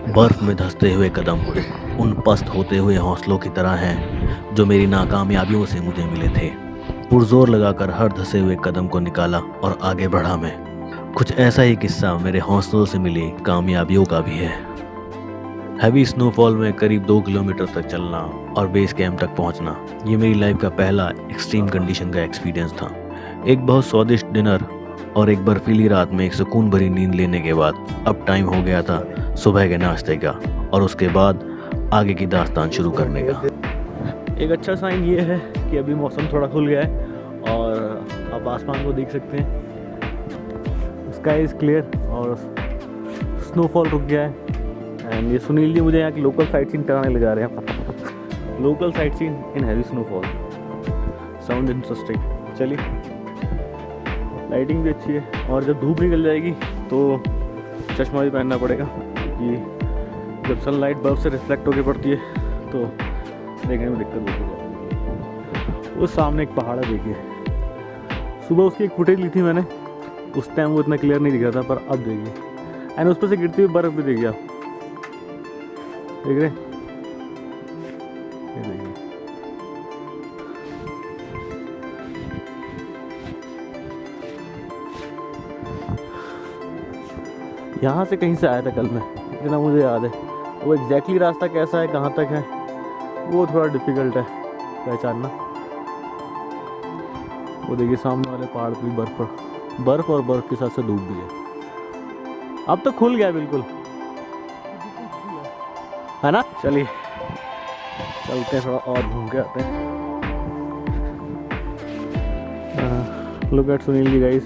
बर्फ में धंसते हुए कदम उन पस्त होते हुए हौसलों की तरह हैं जो मेरी नाकामयाबियों से मुझे मिले थे। पुरजोर लगाकर हर धंसे हुए कदम को निकाला और आगे बढ़ा मैं। कुछ ऐसा ही किस्सा मेरे हौसलों से मिली कामयाबियों का भी है। हैवी स्नोफॉल में करीब 2 किलोमीटर तक चलना और बेस कैंप तक पहुंचना, ये मेरी लाइफ का पहला एक्सट्रीम कंडीशन का एक्सपीरियंस था। एक बहुत स्वादिष्ट डिनर और एक बर्फीली रात में एक सुकून भरी नींद लेने के बाद अब टाइम हो गया था सुबह के नाश्ते का और उसके बाद आगे की दास्तान शुरू करने का। एक अच्छा साइन ये है कि अभी मौसम थोड़ा खुल गया है और आप आसमान को देख सकते हैं। स्काई इज़ क्लियर और स्नोफॉल रुक गया है। एंड ये सुनील जी मुझे यहाँ की लोकल साइट सीन कराने ले जा रहे हैं। Local site seen in heavy snowfall, sound interesting. चलिए, लाइटिंग भी अच्छी है और जब धूप निकल जाएगी तो चश्मा भी पहनना पड़ेगा क्योंकि जब सनलाइट बर्फ से रिफ्लेक्ट होकर पड़ती है तो देखने में दिक्कत होती है। उस सामने एक पहाड़ है, देखिए। सुबह उसकी एक फुटेज ली थी मैंने, उस टाइम वो इतना क्लियर नहीं दिख रहा था, पर अब देखिए। एंड उस पर से गिरती हुई बर्फ भी देखिए आप, देख रहे हैं? ये देखिए, यहाँ से कहीं से आया था कल मैं, इतना मुझे याद है। वो एग्जैक्टली रास्ता कैसा है, कहाँ तक है, वो थोड़ा डिफिकल्ट है पहचानना। वो देखिए सामने वाले पहाड़ पे बर्फ और बर्फ के साथ से धूप भी है। अब तो खुल गया बिल्कुल, है ना? चलिए चलते हैं, थोड़ा और घूम के आते हैं। Look at Sunil ji guys,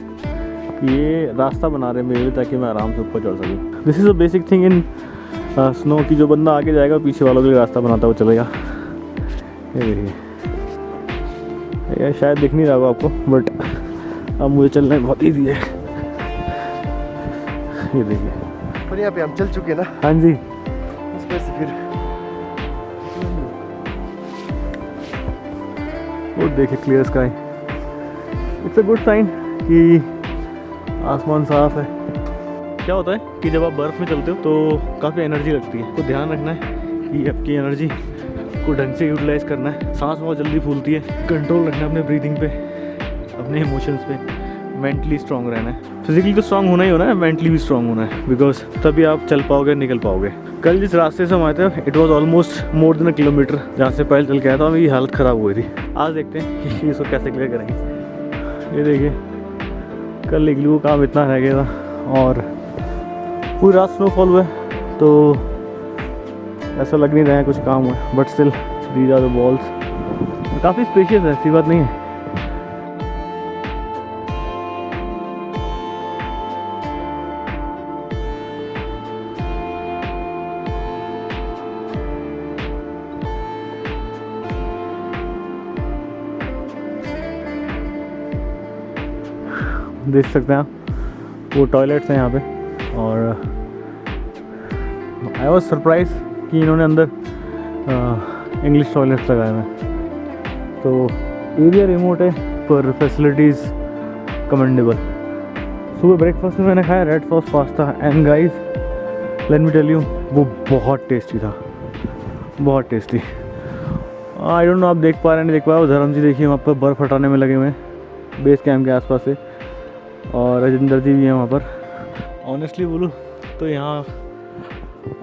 ये रास्ता बना रहे हैं मेरे लिए ताकि मैं आराम से ऊपर चढ़ सकूँ। This is a basic thing in snow की जो बंदा आगे जाएगा पीछे वालों के लिए रास्ता बनाता हुआ चलेगा। ये देखिए, ये शायद दिख नहीं रहा होगा आपको, बट अब मुझे चलना बहुत ईजी है। ये देखिए, पर यहाँ पे हम चल चुके हैं ना। हाँ जी, उसमें से फिर वो देखिए clear sky. It's a good sign कि आसमान साफ है। क्या होता है कि जब आप बर्फ़ में चलते हो तो काफ़ी एनर्जी लगती है, तो ध्यान रखना है कि आपकी एनर्जी को ढंग से यूटिलाइज करना है। सांस बहुत जल्दी फूलती है, कंट्रोल रखना है अपने ब्रीदिंग पे, अपने इमोशंस पे, मेंटली स्ट्रांग रहना है। फिजिकली तो स्ट्रांग होना ही होना है, मेंटली भी स्ट्रांग होना है, बिकॉज तभी आप चल पाओगे, निकल पाओगे। कल जिस रास्ते से हम आए थे, it was almost more than 1 kilometre जहाँ से पैदल चल के आया था, मेरी हालत ख़राब हुई थी। आज देखते हैं कि इसको कैसे क्लियर करेंगे। ये देखिए, कल इग्लू का काम इतना रह गया था और पूरी रात स्नोफॉल हुआ है, तो ऐसा लग नहीं रहा है कुछ काम हुआ, but still these are the balls. काफ़ी स्पेशियस है, ऐसी बात नहीं है। देख सकते हैं आप, वो टॉयलेट्स हैं यहाँ पे, और आई वॉज सरप्राइज कि इन्होंने अंदर इंग्लिश टॉयलेट्स लगाए हुए हैं। तो एरिया रिमोट है पर फैसिलिटीज़ कमेंडेबल। सुबह ब्रेकफास्ट में मैंने खाया red sauce pasta, and guys let me tell you, वो बहुत टेस्टी था, बहुत टेस्टी। आई डोंट नो आप देख पा रहे हैं नहीं देख पा रहे। धर्म जी देखिए वहाँ पर बर्फ़ हटाने में लगे हुए हैं बेस कैंप के आसपास से, और राजेंद्र जी भी हैं वहाँ पर। ऑनेस्टली बोलूँ तो यहाँ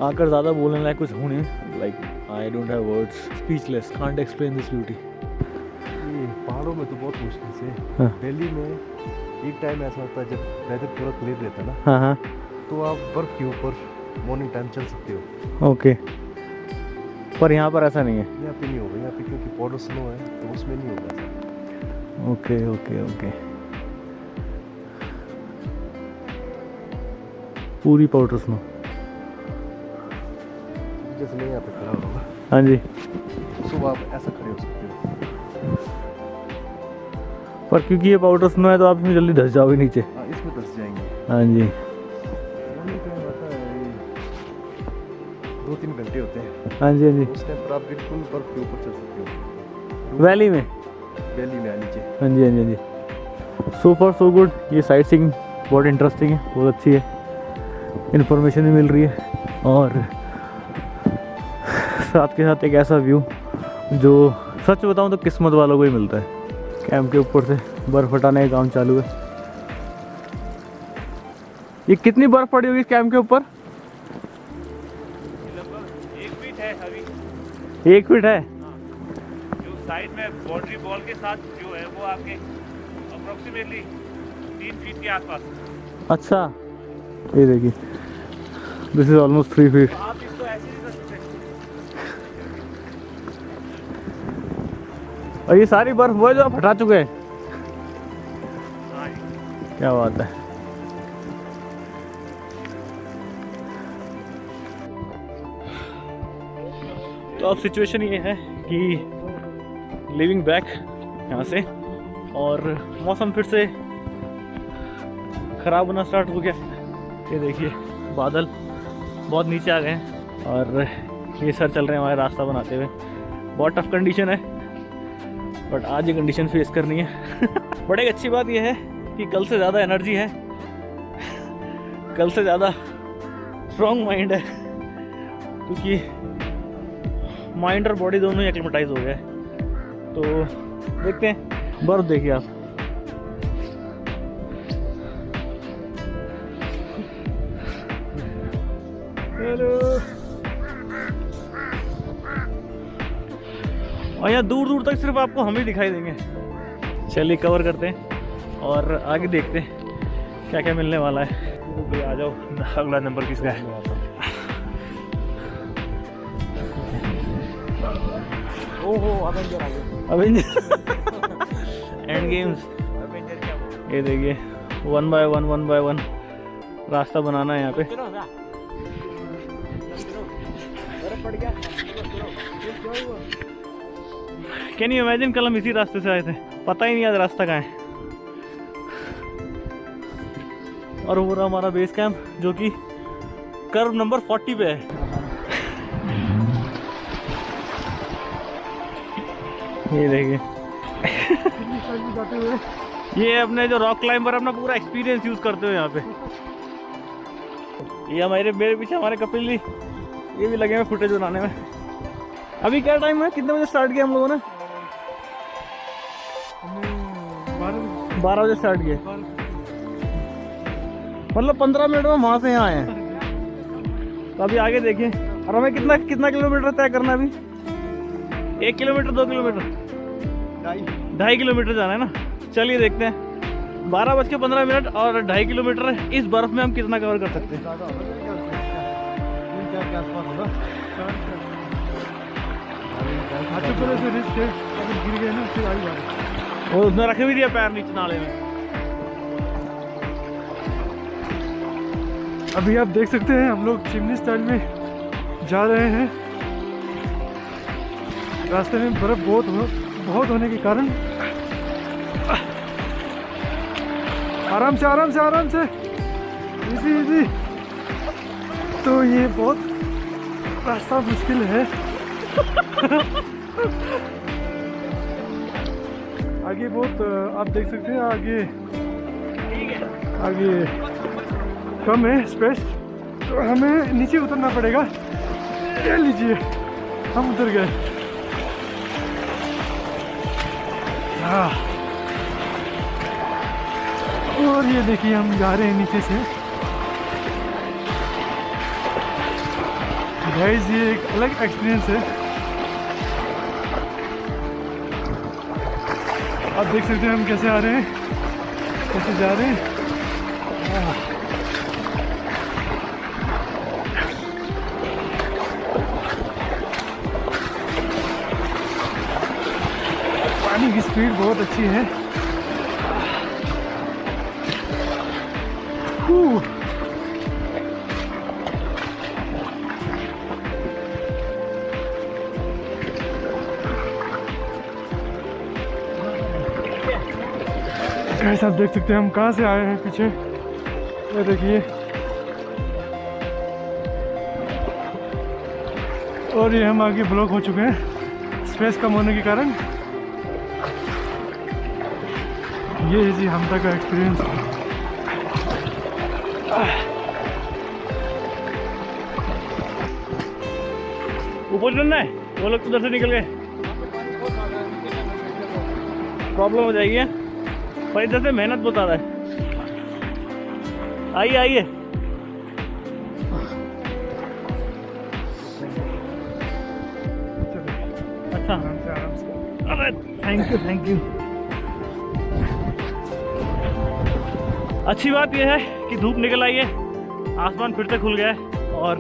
आकर ज़्यादा बोलने लायक कुछ हूँ नहीं। Like I don't have words, speechless, can't explain this beauty. ये पहाड़ों में तो बहुत मुश्किल से। हाँ। दिल्ली में एक टाइम ऐसा होता है जब वेदर पूरा क्लियर रहता है ना, हाँ हाँ, तो आप बर्फ़ के ऊपर मॉर्निंग टाइम चल सकते हो। ओके, पर यहाँ पर ऐसा नहीं है। यहाँ पे नहीं होगा, यहाँ पे क्योंकि पाउडर स्नो है तो उसमें नहीं होगा ऐसा। ओके ओके ओके, पूरी पाउडर स्नो। जैसे मैं यहाँ पे खड़ा होगा, हाँ जी, सुबह आप ऐसा खड़े हो सकते हो। पर क्योंकि ये पाउडर स्नो है तो आप इसमें जल्दी धंस जाओगे नीचे। हाँ, इसमें धंस जाएंगे। हाँ जी, मॉर्निंग टाइम आता है 2-3 घंटे होते हैं, हाँ जी, हाँ जी, उस टाइम पर आप बिल्कुल बर्फ़ के ऊपर चल सकते हो, वैली में। वैली में नीचे। हाँ जी, हाँ जी, हाँ जी। So for so good. ये साइट सीइंग बहुत इंटरेस्टिंग है, बहुत अच्छी है, इन्फॉर्मेशन भी मिल रही है और साथ के साथ एक ऐसा व्यू जो सच बताऊं तो किस्मत वालों को ही मिलता है। कैंप के ऊपर से बर्फ़ हटाने का काम चालू है। ये कितनी बर्फ़ पड़ी होगी इस कैंप के ऊपर? लगभग 1 फीट है अभी। 1 फीट है। जो साइड में बाउंड्री वॉल के साथ जो है वो आपके अप्रोक्सीमेटली 3 फीट के आसपास। अच्छा, ये देखिए, दिस इज ऑलमोस्ट 3 फीट। आप इसको ऐसे ही कर सकते हैं। और ये सारी बर्फ वो है जो आप हटा चुके हैं। हाँ जी। क्या बात है। तो अब सिचुएशन ये है कि लिविंग बैक यहाँ से, और मौसम फिर से ख़राब होना स्टार्ट हो गया। ये देखिए बादल बहुत नीचे आ गए हैं और ये सर चल रहे हैं हमारे रास्ता बनाते हुए। बहुत टफ कंडीशन है, बट आज ये कंडीशन फेस करनी है। बट एक अच्छी बात यह है कि कल से ज़्यादा एनर्जी है, कल से ज़्यादा स्ट्रॉन्ग माइंड है, क्योंकि माइंड और बॉडी दोनों ही एक्लिमेटाइज हो गए। तो देखते हैं, बर्फ देखिए आप। हेलो। और यहाँ दूर दूर तक सिर्फ आपको हम ही दिखाई देंगे। चलिए कवर करते हैं और आगे देखते हैं क्या क्या मिलने वाला है। आ जाओ, अगला नंबर किसका है? ओहो अवेंजर आ गया। Avenger and games. एवेंजर क्या बोल? ये देखिए 1 by 1 रास्ता बनाना है यहाँ पे। कैन यू इमेजिन, कल हम इसी रास्ते से आए थे, पता ही नहीं आज रास्ता कहाँ है। और वो रहा हमारा बेस कैंप जो कि कर्व नंबर 40 पे है। ये देखिए ये अपने जो रॉक क्लाइंबर अपना पूरा एक्सपीरियंस यूज करते हुए यहाँ पे। ये मेरे पीछे हमारे कपिल जी, ये भी लगे हुए फुटेज बनाने में। अभी क्या टाइम है, कितने बजे स्टार्ट किया हम लोगों ने? 12 बजे स्टार्ट किए, मतलब 15 मिनट में वहां से यहाँ आए हैं। तो अभी आगे देखिए, और हमें कितना किलोमीटर तय करना है अभी? 1 किलोमीटर, 2 किलोमीटर, 2.5 किलोमीटर जाना है ना। चलिए देखते हैं, 12:15 और 2.5 किलोमीटर इस बर्फ में हम कितना कवर कर सकते हैं। गिर गए ना फिर आई बात। और उसने रखे भी दिया पैर नीचे नाले में। अभी आप देख सकते हैं हम लोग चिमनी स्टाइल में जा रहे हैं। रास्ते में बर्फ बहुत होने के कारण आराम से इजी। तो ये बहुत रास्ता मुश्किल है। आगे बहुत आप देख सकते हैं, आगे कम है स्पेस, तो हमें नीचे उतरना पड़ेगा। ये लीजिए, हम उतर गए। और ये देखिए हम जा रहे हैं नीचे से। गाइस ये एक अलग एक्सपीरियंस है। आप देख सकते हैं हम कैसे आ रहे हैं, कैसे जा रहे हैं। पानी की स्पीड बहुत अच्छी है। आप देख सकते हैं हम कहाँ से आए हैं पीछे, ये देखिए। और ये हम आगे ब्लॉक हो चुके हैं स्पेस कम होने के कारण। ये है जी हमदा का एक्सपीरियंस। ऊपर चलना है, वो लोग उधर से निकल गए, प्रॉब्लम हो जाएगी है। पर इधर से मेहनत बहुत ज़्यादा है। आइए आइए, अच्छा आराम से। अरे थैंक यू। अच्छी बात यह है कि धूप निकल आई है, आसमान फिर से खुल गया है और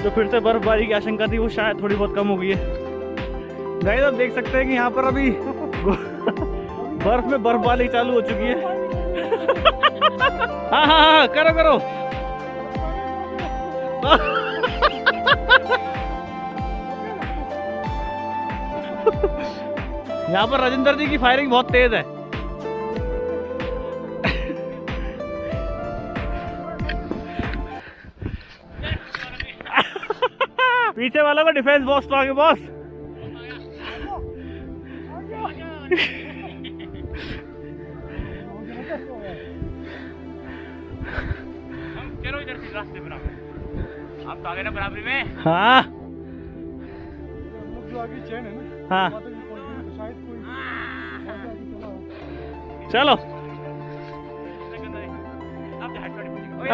जो फिर से बर्फबारी की आशंका थी वो शायद थोड़ी बहुत कम हो गई है। गाइस आप देख सकते हैं कि यहाँ पर अभी बर्फ में बर्फबारी चालू हो चुकी है। हाँ, करो। यहाँ पर राजेंद्र जी की फायरिंग बहुत तेज है। पीछे वालों का डिफेंस बॉस तो आगे बॉस। चलो इधर से रास्ते बराबर, आप तो आगे ना बराबरी में। हाँ जो आगे चैन है ना, हाँ शायद कोई चलो।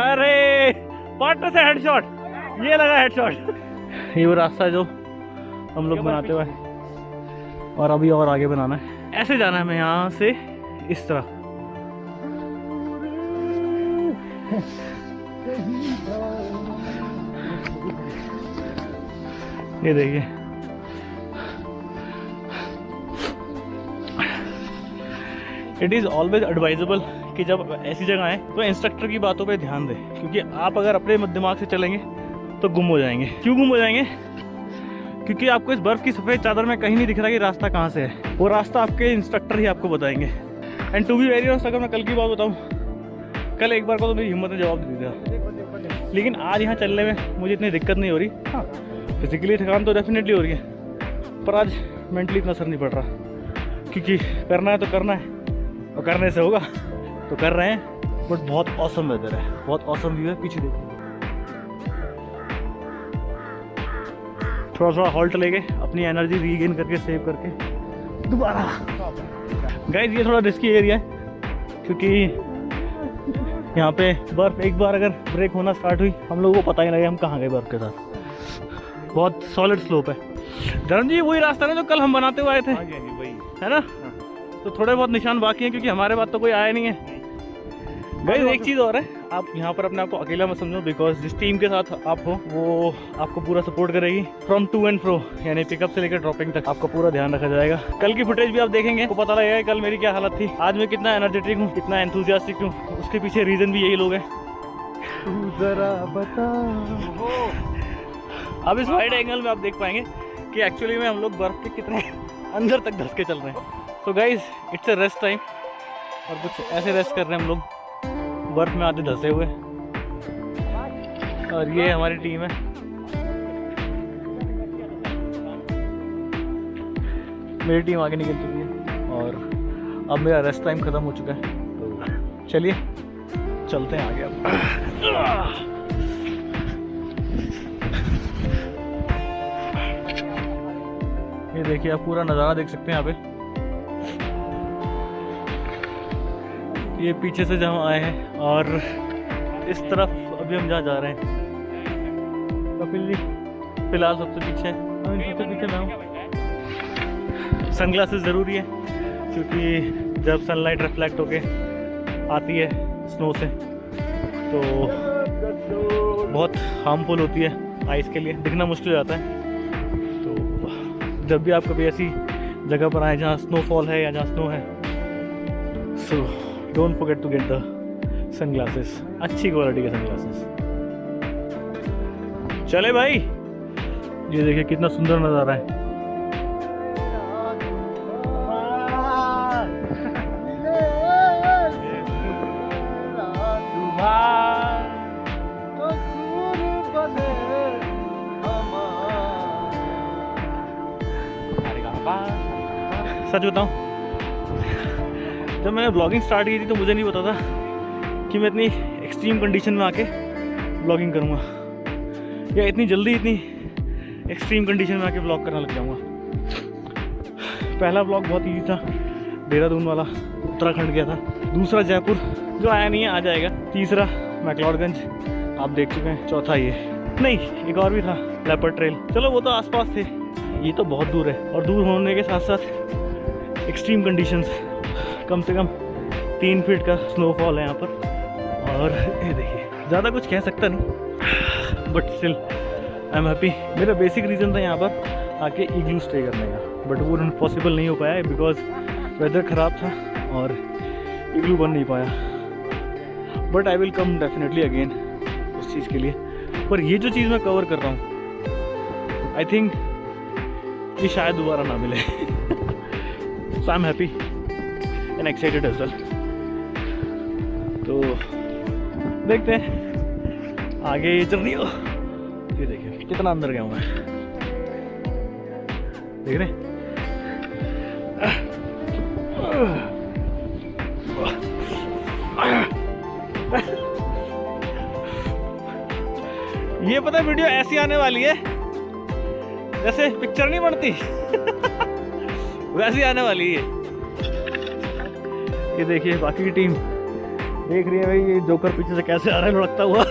अरे पार्टनर से हेडशॉट, ये लगा हेडशॉट। ये वो रास्ता है जो हम लोग बनाते हुए, और अभी और आगे बनाना है। ऐसे जाना है हमें यहाँ से इस तरह। ये देखिए, इट इज़ ऑलवेज एडवाइजेबल कि जब ऐसी जगह आए तो इंस्ट्रक्टर की बातों पे ध्यान दें, क्योंकि आप अगर अपने दिमाग से चलेंगे तो गुम हो जाएंगे। क्यों गुम हो जाएंगे? क्योंकि आपको इस बर्फ़ की सफ़ेद चादर में कहीं नहीं दिख रहा कि रास्ता कहाँ से है। वो रास्ता आपके इंस्ट्रक्टर ही आपको बताएंगे। And to be very honest, अगर मैं कल की बात बताऊँ, कल एक बार को तो मेरी हिम्मत ने जवाब दे दिया, लेकिन आज यहाँ चलने में मुझे इतनी दिक्कत नहीं हो रही। हाँ, फिजिकली थकान तो डेफिनेटली हो रही है, पर आज मेंटली इतना असर नहीं पड़ रहा, क्योंकि करना है तो करना है, और करने से होगा तो कर रहे हैं। बट बहुत ऑसम वेदर है, बहुत ऑसम व्यू है। पीछे देखो, थोड़ा हॉल्ट लेके अपनी एनर्जी रीगेन करके सेव करके दोबारा। गाइस ये थोड़ा रिस्की एरिया है, क्योंकि यहाँ पे बर्फ एक बार अगर ब्रेक होना स्टार्ट हुई, हम लोगों को पता ही नहीं हम कहाँ गए बर्फ के साथ। बहुत सॉलिड स्लोप है। धर्म जी वही रास्ता ना जो कल हम बनाते हुए आए थे, है ना? तो थोड़े बहुत निशान बाकी हैं, क्योंकि हमारे पास तो कोई आया नहीं है। गाइस एक चीज़ और है, आप यहाँ पर अपने आप को अकेला मत समझो, बिकॉज जिस टीम के साथ आप हो वो आपको पूरा सपोर्ट करेगी फ्रॉम टू एंड फ्रो, यानी पिकअप से लेकर ड्रॉपिंग तक आपका पूरा ध्यान रखा जाएगा। कल की फुटेज भी आप देखेंगे तो पता लगेगा कल मेरी क्या हालत थी, आज मैं कितना एनर्जेटिक हूँ, कितना एंथुसियास्टिक हूँ। उसके पीछे रीज़न भी यही लोग हैं। जरा बता। अब इस वाइड एंगल में आप देख पाएंगे कि एक्चुअली में हम लोग बर्फ के कितने अंदर तक धस के चल रहे हैं। So guys it's a rest time, और कुछ ऐसे रेस्ट कर रहे हैं हम लोग बर्फ में आते धसे हुए। और ये हमारी टीम है। मेरी टीम आगे निकल चुकी है और अब मेरा रेस्ट टाइम ख़त्म हो चुका है, तो चलिए चलते हैं आगे। अब ये देखिए, आप पूरा नज़ारा देख सकते हैं यहाँ पे। ये पीछे से जहाँ आए हैं, और इस तरफ अभी हम जहाँ जा रहे हैं। कपिल जी फिलहाल सबसे पीछे है, सबसे पीछे मैं हूँ। सनग्लासेस ज़रूरी है, क्योंकि जब सनलाइट रिफ्लेक्ट होके आती है स्नो से तो बहुत हार्मफुल होती है आइस के लिए, दिखना मुश्किल हो जाता है। तो जब भी आप कभी ऐसी जगह पर आए जहाँ स्नोफॉल है या जहाँ स्नो है, so don't forget to get the sunglasses, अच्छी क्वालिटी के सनग्लासेस। चले भाई, ये देखिए कितना सुंदर नज़ारा है। सच बताऊं, जब मैंने ब्लॉगिंग स्टार्ट की थी तो मुझे नहीं पता था कि मैं इतनी एक्सट्रीम कंडीशन में आके ब्लॉगिंग करूँगा, या इतनी जल्दी इतनी एक्सट्रीम कंडीशन में आके ब्लॉग करना लग जाऊँगा। पहला ब्लॉग बहुत ईजी था, देहरादून वाला, उत्तराखंड गया था। दूसरा जयपुर जो आया नहीं है, आ जाएगा। तीसरा मैक्लोडगंज आप देख चुके हैं। चौथा ये नहीं, एक और भी था, लेपर्ड ट्रेल। चलो वो तो आसपास थे, ये तो बहुत दूर है। और दूर होने के साथ साथ एक्सट्रीम कंडीशंस, कम से कम 3 फीट का स्नोफॉल है यहाँ पर। और ये देखिए, ज़्यादा कुछ कह सकता नहीं, but still I am happy. मेरा बेसिक रीज़न था यहाँ पर आके इग्लू स्टे करने का, बट वो पॉसिबल नहीं हो पाया बिकॉज वेदर ख़राब था और इग्लू बन नहीं पाया। But I will come definitely again उस चीज़ के लिए। पर ये जो चीज़ मैं कवर कर रहा हूँ, आई थिंक ये शायद दोबारा ना मिले। So I am happy and excited as well. तो देखते हैं आगे ये जर्नी हो। ये देखिए कितना अंदर गया हूँ मैं, देख रहे हैं? ये पता है वीडियो ऐसी आने वाली है जैसे पिक्चर नहीं बनती वैसी आने वाली है। ये देखिए बाकी की टीम देख रही है भाई, ये जोकर पीछे से कैसे आ रहा है लुढ़कता हुआ।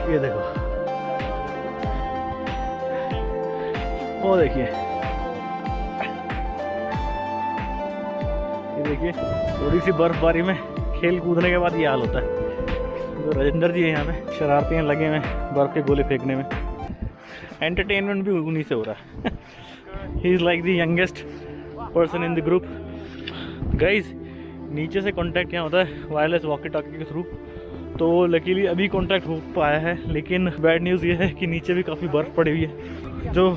ये देखो, वो देखिए, ये देखिए थोड़ी सी बर्फबारी में खेल कूदने के बाद ये हाल होता है। तो राजेंद्र जी है यहाँ पे, शरारती हैं लगे हुए हैं बर्फ के गोले फेंकने में। एंटरटेनमेंट भी उन्हीं से हो रहा है। He is like the youngest person in the group. Guys नीचे से कांटेक्ट यहाँ होता है वायरलेस वॉकी टॉकी के थ्रू, तो लकीली अभी कांटेक्ट हो पाया है। लेकिन बैड न्यूज़ ये है कि नीचे भी काफ़ी बर्फ़ पड़ी हुई है। जो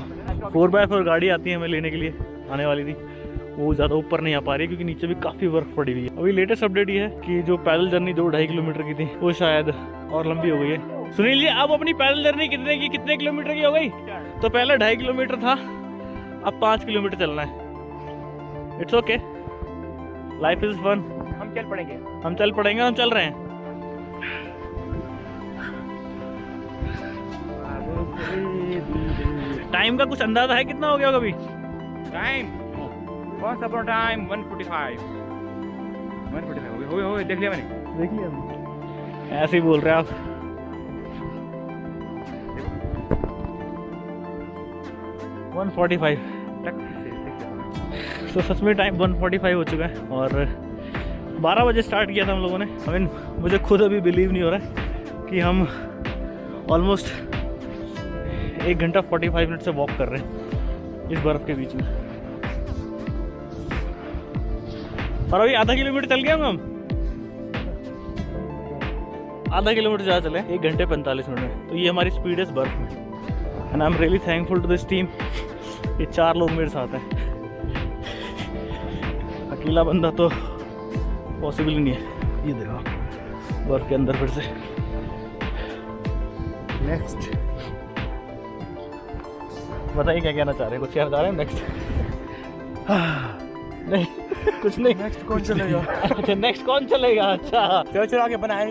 4x4 गाड़ी आती है हमें लेने के लिए आने वाली थी, वो ज़्यादा ऊपर नहीं आ पा रही है क्योंकि नीचे भी काफ़ी बर्फ़ पड़ी हुई है। अभी लेटेस्ट अपडेट ये है कि जो पैदल जर्नी 2-2.5 किलोमीटर की थी वो शायद और लंबी हो गई है। सुनील जी, अब अपनी पैदल जर्नी कितने किलोमीटर की हो गई? तो पहले 2.5 किलोमीटर था, अब 5 किलोमीटर चलना है। It's okay, life is fun. हम चल पड़ेंगे, हम चल रहे हैं। टाइम का कुछ अंदाजा है कितना हो गया होगा अभी? Time once upon a time 1:45 हो देख लिया मैंने, देख लिया ऐसे ही बोल रहे हैं आप। तक 1:45 तो सच में टाइम 1:45 हो चुका है। और 12 बजे स्टार्ट किया था हम लोगों ने। आई मीन मुझे खुद अभी बिलीव नहीं हो रहा है कि हम ऑलमोस्ट 1 घंटा 45 मिनट से वॉक कर रहे हैं इस बर्फ़ के बीच में। और अभी आधा किलोमीटर चल गए हम आधा किलोमीटर ज़्यादा चले 1 घंटे 45 मिनट में। तो ये हमारी स्पीड है इस बर्फ़ में। And I am really thankful to this team. ये 4 लोग मेरे साथ हैं, अकेला बंदा तो पॉसिबल ही नहीं है। ये देखो बर्फ़ के अंदर फिर से। नेक्स्ट बताइए क्या कहना चाह रहे हैं? कुछ कहना चाह रहे हैं? नेक्स्ट नहीं कुछ नहीं। नेक्स्ट कौन चलेगा? अच्छा नेक्स्ट कौन चलेगा? अच्छा चलो आगे बनाए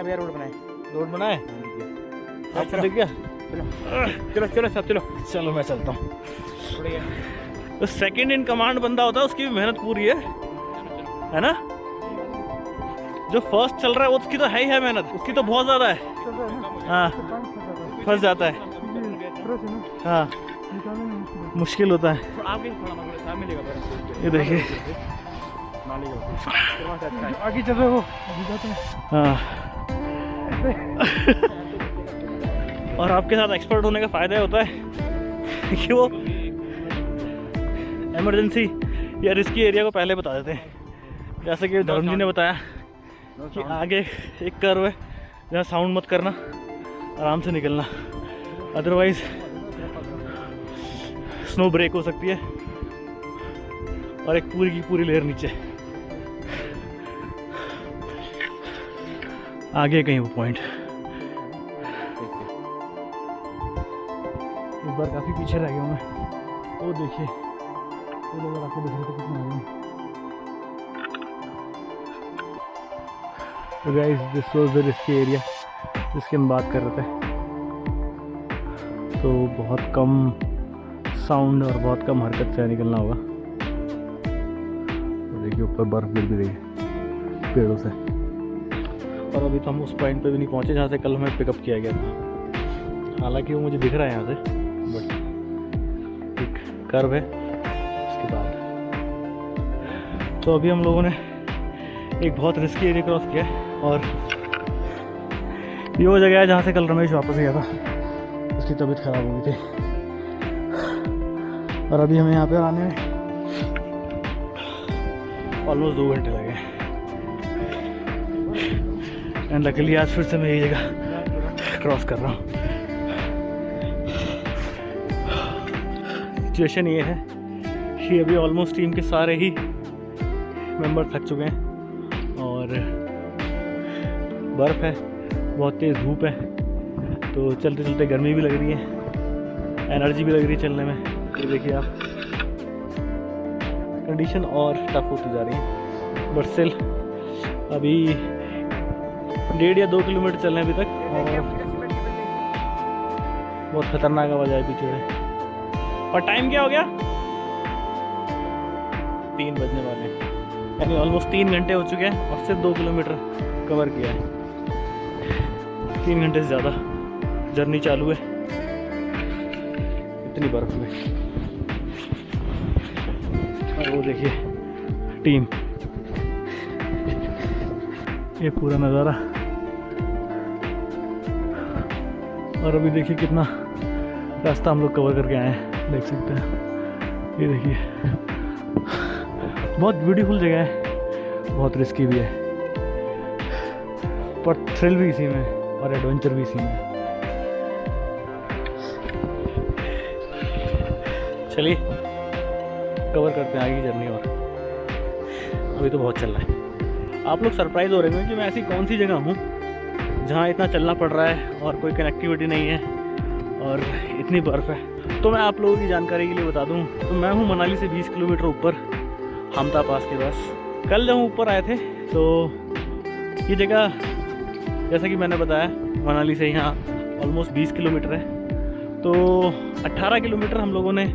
भैया, रोड बनाए। रोड बनाए आपको दिख गया? चलो सब चलो मैं चलता हूँ। तो सेकंड इन कमांड बंदा होता है, उसकी भी मेहनत पूरी है ना? जो फर्स्ट चल रहा है उसकी तो है ही है मेहनत, उसकी तो बहुत ज़्यादा है। हाँ फंस जाता है। हाँ मुश्किल होता है। ये देखिए आगे चल रहे हो। हाँ और आपके साथ एक्सपर्ट होने का फ़ायदा होता है कि वो इमरजेंसी या रिस्की एरिया को पहले बता देते हैं। जैसे कि धर्म जी ने बताया कि आगे एक कर्व है जहाँ साउंड मत करना, आराम से निकलना, अदरवाइज स्नो ब्रेक हो सकती है और एक पूरी की पूरी लेयर नीचे। आगे कहीं वो पॉइंट। इस बार काफ़ी पीछे रह गया हूँ मैं। वो देखिए वो लोग आपको दिख रहे थे कितना आगे। तो guys this was the risky area जिसकी हम बात कर रहे थे। तो बहुत कम साउंड और बहुत कम हरकत से निकलना होगा। तो देखिए ऊपर बर्फ़ गिर भी रही है पेड़ों से। और अभी तो हम उस पॉइंट पे भी नहीं पहुँचे जहाँ से कल हमें पिकअप किया गया था। हालांकि वो मुझे दिख रहा है यहाँ से, बट एक कर्व है उसके बाद। तो अभी हम लोगों ने एक बहुत रिस्की एरिया क्रॉस किया है और ये वो जगह है जहाँ से कल रमेश वापस गया था, उसकी तबीयत ख़राब हो गई थी। और अभी हमें यहाँ पे आने में ऑलमोस्ट 2 घंटे लगे एंड लकीली आज फिर से मैं ये जगह क्रॉस कर रहा हूँ। सिचुएशन ये है कि अभी ऑलमोस्ट टीम के सारे ही मेंबर थक चुके हैं और बर्फ़ है, बहुत तेज़ धूप है, तो चलते चलते गर्मी भी लग रही है, एनर्जी भी लग रही है चलने में। ये देखिए आप, कंडीशन और टफ होती जा रही है। बट स्टिल अभी 1.5 या 2 किलोमीटर चलने अभी तक और बहुत खतरनाक आवाज़ आई पीछे से। और टाइम क्या हो गया? 3 बजने वाले हैं, यानी ऑलमोस्ट 3 घंटे हो चुके हैं और सिर्फ 2 किलोमीटर कवर किया है। 3 घंटे से ज़्यादा जर्नी चालू है, इतनी बर्फ में। और वो देखिए टीम, ये पूरा नज़ारा। और अभी देखिए कितना रास्ता हम लोग कवर करके आए हैं, देख सकते हैं। ये देखिए बहुत ब्यूटीफुल जगह है, बहुत रिस्की भी है, पर थ्रिल भी इसी में और एडवेंचर भी इसी में। चलिए कवर करते हैं आगे की जर्नी। और अभी तो बहुत चल रहा है। आप लोग सरप्राइज हो रहे हैं कि मैं ऐसी कौन सी जगह हूँ जहाँ इतना चलना पड़ रहा है और कोई कनेक्टिविटी नहीं है और इतनी बर्फ़ है। तो मैं आप लोगों की जानकारी के लिए बता दूँ तो मैं हूँ मनाली से 20 किलोमीटर ऊपर, हमता पास के पास। कल जब हम ऊपर आए थे तो ये जगह, जैसा कि मैंने बताया, मनाली से यहाँ ऑलमोस्ट 20 किलोमीटर है। तो 18 किलोमीटर हम लोगों ने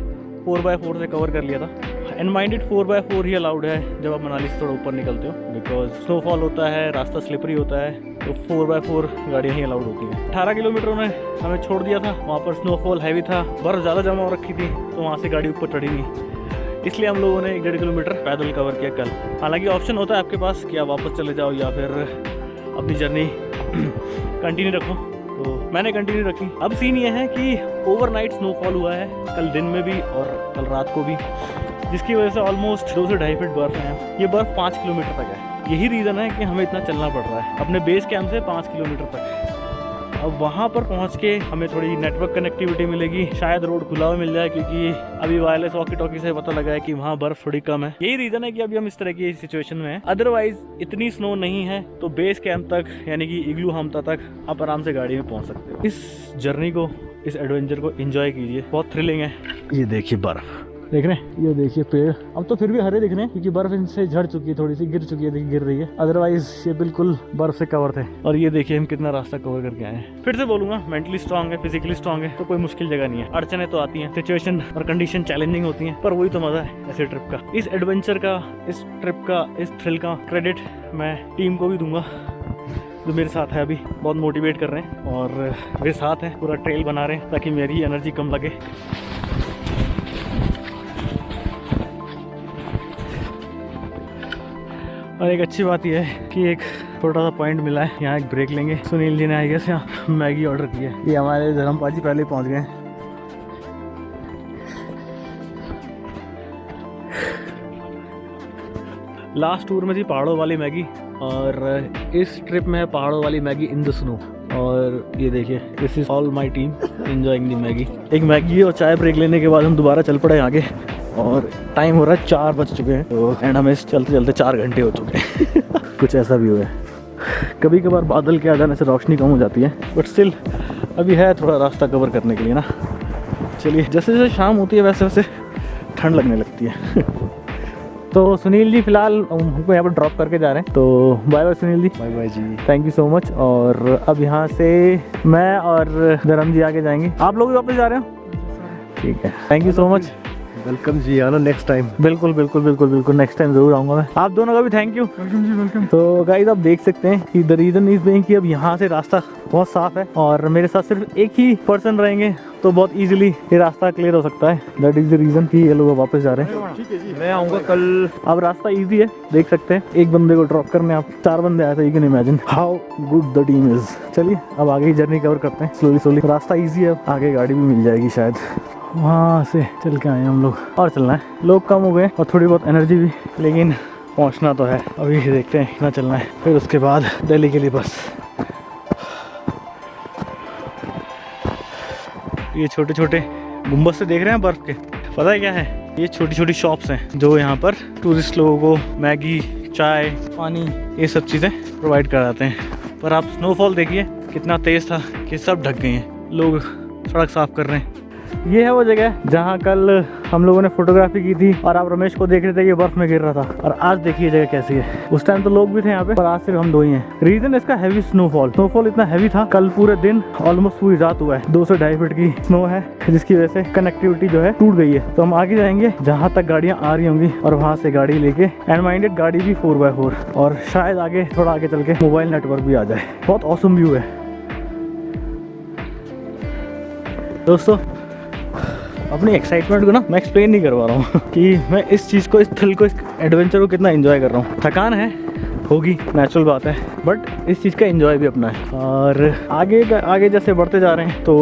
4x4 से कवर कर लिया था। And minded 4x4 he allowed है जब आप मनाली से थोड़ा ऊपर निकलते हो, बिकॉज स्नोफॉल होता है, रास्ता स्लिपरी होता है, तो 4x4 गाड़ियाँ ही अलाउड होती हैं। 18 किलोमीटर ने हमें छोड़ दिया था, वहाँ पर स्नोफॉल हैवी था, बर्फ़ ज़्यादा जमा हो रखी थी, तो वहाँ से गाड़ी ऊपर चढ़ी नहीं। इसलिए हम लोगों ने 1.5 किलोमीटर पैदल कवर किया कल। हालांकि ऑप्शन होता है आपके पास कि आप वापस चले जाओ या फिर अपनी जर्नी कंटिन्यू रखो, तो मैंने कंटिन्यू रखी। अब सीन ये है कि ओवरनाइट स्नोफॉल हुआ है कल दिन में भी और कल रात को भी, जिसकी वजह से ऑलमोस्ट 2 से 2.5 फीट बर्फ़ है। ये बर्फ़ 5 किलोमीटर तक है। यही रीज़न है कि हमें इतना चलना पड़ रहा है अपने बेस कैंप से 5 किलोमीटर तक। अब वहाँ पर पहुँच के हमें थोड़ी नेटवर्क कनेक्टिविटी मिलेगी, शायद रोड खुला हुआ मिल जाए, क्योंकि अभी वायरलेस वॉकी टॉकी से पता लगा है कि वहाँ बर्फ़ थोड़ी कम है। यही रीज़न है कि अभी हम इस तरह की सिचुएशन में हैं। अदरवाइज इतनी स्नो नहीं है तो बेस कैंप तक, यानी कि इग्लू हमता तक आप आराम से गाड़ी में पहुँच सकते हो। इस जर्नी को, इस एडवेंचर को एंजॉय कीजिए, बहुत थ्रिलिंग है। ये देखिए बर्फ़, देख रहे हैं, ये देखिए पेड़ अब तो फिर भी हरे दिख रहे हैं क्योंकि बर्फ इनसे झड़ चुकी है, थोड़ी सी गिर चुकी है, देखिए गिर रही है, अदरवाइज ये बिल्कुल बर्फ से कवर थे। और ये देखिए हम कितना रास्ता कवर करके आए हैं। फिर से बोलूंगा, मेंटली स्ट्रांग है, फिजिकली स्ट्रांग है, तो कोई मुश्किल जगह नहीं है। अड़चने तो आती हैं, सिचुएशन और कंडीशन चैलेंजिंग होती हैं, पर वही तो मजा है ऐसे ट्रिप का, इस एडवेंचर का, इस ट्रिप का, इस थ्रिल का। क्रेडिट मैं टीम को भी दूंगा जो मेरे साथ है, अभी बहुत मोटिवेट कर रहे हैं और मेरे साथ हैं, पूरा ट्रेल बना रहे हैं ताकि मेरी एनर्जी कम लगे। और एक अच्छी बात यह है कि एक छोटा सा पॉइंट मिला है, यहाँ एक ब्रेक लेंगे। सुनील जी ने आई गेस यहाँ मैगी ऑर्डर की है। ये हमारे धर्मपाल जी पहले पहुँच गए हैं। लास्ट टूर में थी पहाड़ों वाली मैगी और इस ट्रिप में है पहाड़ों वाली मैगी इन द स्नो। और ये देखिए, this is all my team enjoying the Maggi. एक मैगी और चाय ब्रेक लेने के बाद हम दोबारा चल पड़े आगे और टाइम हो रहा है 4 बज चुके हैं, तो एंड हमें चलते चलते 4 घंटे हो चुके हैं। कुछ ऐसा भी हुआ है। कभी कभार बादल के आ जाने से रोशनी कम हो जाती है, बट स्टिल अभी है थोड़ा रास्ता कवर करने के लिए ना। चलिए, जैसे जैसे शाम होती है वैसे वैसे ठंड लगने लगती है। तो सुनील जी फिलहाल हमको यहाँ पर ड्रॉप करके जा रहे हैं, तो bye bye Sunil ji. Bye bye ji. Thank you so much. और अब यहाँ से मैं और धर्म जी आगे जाएंगे। आप लोग भी वापस जा रहे हो? ठीक है, thank you so much. Welcome जी, आना नेक्स्ट टाइम। बिल्कुल बिल्कुल बिल्कुल बिल्कुल, नेक्स्ट टाइम जरूर आऊँगा मैं। आप दोनों का भी thank you. Welcome ji, welcome. तो गाइस आप देख सकते हैं कि द रीज़न इज बीइंग कि अब यहाँ से रास्ता बहुत साफ है और मेरे साथ सिर्फ एक ही पर्सन रहेंगे तो बहुत इजीली ये रास्ता क्लियर हो सकता है। दैट इज द रीज़न कि ये लोग वापस जा रहे हैं। ठीक है जी, मैं आऊँगा कल। अब रास्ता इजी है, देख सकते हैं। एक बंदे को ड्रॉप करने आप 4 बंदे आए थे। You can imagine how good the team is. चलिए अब आगे की जर्नी कवर करते हैं स्लोली स्लोली। रास्ता इजी है, आगे गाड़ी भी मिल जाएगी शायद। वहाँ से चल के आए हम लोग और चलना है। लोग कम हो गए और थोड़ी बहुत एनर्जी भी, लेकिन पहुँचना तो है। अभी देखते हैं कितना चलना है, फिर उसके बाद दिल्ली के लिए बस। ये छोटे छोटे गुंबद से देख रहे हैं बर्फ़ के, पता है क्या है? ये छोटी छोटी शॉप्स हैं जो यहाँ पर टूरिस्ट लोगों को मैगी, चाय, पानी, ये सब चीज़ें प्रोवाइड कराते हैं। पर आप स्नोफॉल देखिए कितना तेज़ था कि सब ढक गए हैं। लोग सड़क साफ़ कर रहे हैं। ये है वो जगह जहाँ कल हम लोगों ने फोटोग्राफी की थी और आप रमेश को देख रहे थे कि बर्फ में गिर रहा था। और आज देखिए जगह कैसी है। उस टाइम तो लोग भी थे यहाँ पे, पर आज सिर्फ हम 2 ही हैं। रीजन इसका हैवी स्नोफॉल। स्नोफॉल इतना हैवी था, कल पूरे दिन ऑलमोस्ट पूरी रात हुआ है। 2 से 2.5 फीट की स्नो है, जिसकी वजह से कनेक्टिविटी जो है टूट गई है। तो हम आगे जाएंगे जहाँ तक गाड़ियाँ आ रही होंगी और वहाँ से गाड़ी लेके एंड माइंडेड गाड़ी भी 4x4 और शायद आगे थोड़ा आगे चल के मोबाइल नेटवर्क भी आ जाए। बहुत ऑसम व्यू है दोस्तों। अपनी एक्साइटमेंट को ना मैं एक्सप्लेन नहीं करवा रहा हूँ कि मैं इस चीज़ को, इस थ्रिल को, इस एडवेंचर को कितना एंजॉय कर रहा हूँ। थकान है, होगी, नेचुरल बात है, बट इस चीज़ का एंजॉय भी अपना है। और आगे जैसे बढ़ते जा रहे हैं तो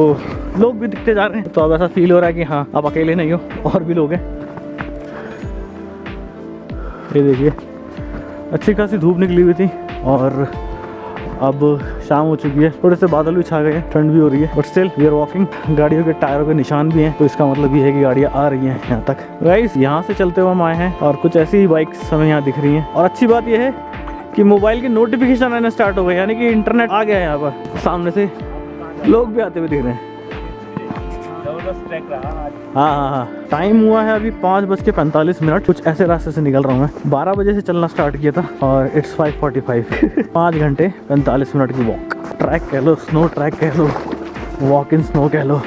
लोग भी दिखते जा रहे हैं, तो अब ऐसा फील हो रहा है कि हाँ आप अकेले नहीं हो, और भी लोग हैं। ये देखिए अच्छी खासी धूप निकली हुई थी और अब शाम हो चुकी है। थोड़े से बादल भी छा गए हैं, ठंड भी हो रही है, but still we are walking. गाड़ियों के टायरों के निशान भी हैं, तो इसका मतलब ये है कि गाड़ियाँ आ रही हैं यहाँ तक। गाइस यहाँ से चलते हुए हम आए हैं और कुछ ऐसी ही बाइक्स हमें यहाँ दिख रही हैं। और अच्छी बात यह है कि मोबाइल की नोटिफिकेशन आना स्टार्ट हो गए, यानी कि इंटरनेट आ गया है यहाँ पर। सामने से लोग भी आते हुए दिख रहे हैं। हाँ, टाइम हुआ है अभी 5:45। कुछ ऐसे रास्ते से निकल रहा हूँ मैं। 12 बजे से चलना स्टार्ट किया था और इट्स 5:45 5 घंटे 45 मिनट की वॉक। ट्रैक कह लो, स्नो ट्रैक कह लो, वॉक इन स्नो कह लो,